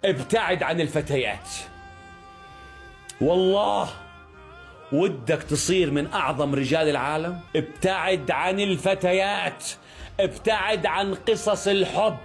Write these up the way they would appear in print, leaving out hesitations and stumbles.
ابتعد عن الفتيات. والله ودك تصير من أعظم رجال العالم؟ ابتعد عن الفتيات، ابتعد عن قصص الحب.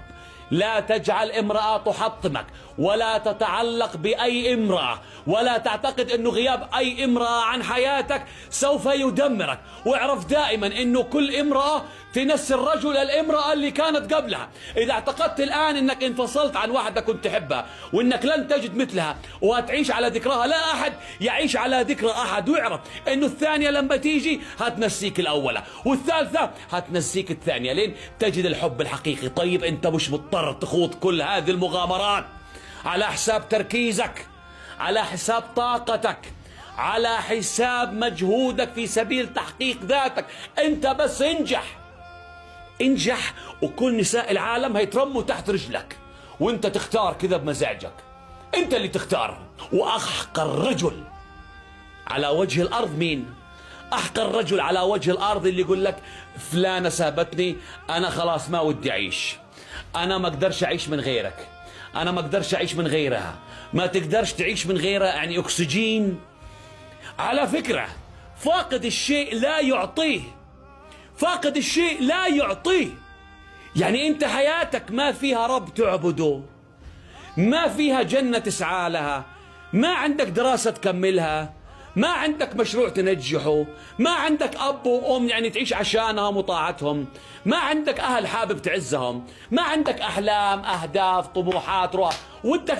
لا تجعل امرأة تحطمك، ولا تتعلق بأي امرأة، ولا تعتقد أنه غياب أي امرأة عن حياتك سوف يدمرك. واعرف دائما أنه كل امرأة تنسي الرجل الامرأة اللي كانت قبلها. إذا اعتقدت الآن أنك انفصلت عن واحدة كنت تحبها وأنك لن تجد مثلها وهتعيش على ذكرها، لا أحد يعيش على ذكرى أحد. واعرف أنه الثانية لما تيجي هتنسيك الأولى، والثالثة هتنسيك الثانية، لين تجد الحب الحقيقي. طيب أنت مش مضطر تخوض كل هذه المغامرات على حساب تركيزك، على حساب طاقتك، على حساب مجهودك في سبيل تحقيق ذاتك. انت بس انجح وكل نساء العالم هيترموا تحت رجلك، وانت تختار كذا بمزاجك. انت اللي تختار. واحقر رجل على وجه الارض مين؟ احقر رجل على وجه الارض اللي يقول لك فلانة سابتني، انا خلاص ما ودي اعيش، انا ما اقدرش اعيش من غيرك، انا ما اقدرش اعيش من غيرها. ما تقدرش تعيش من غيرها يعني اكسجين. على فكرة فاقد الشيء لا يعطيه، فاقد الشيء لا يعطيه. يعني انت حياتك ما فيها رب تعبده، ما فيها جنة تسعى لها، ما عندك دراسة تكملها، ما عندك مشروع تنجحه، ما عندك أب وأم يعني تعيش عشانهم وطاعتهم، ما عندك أهل حابب تعزهم، ما عندك أحلام أهداف طموحات رؤى ودك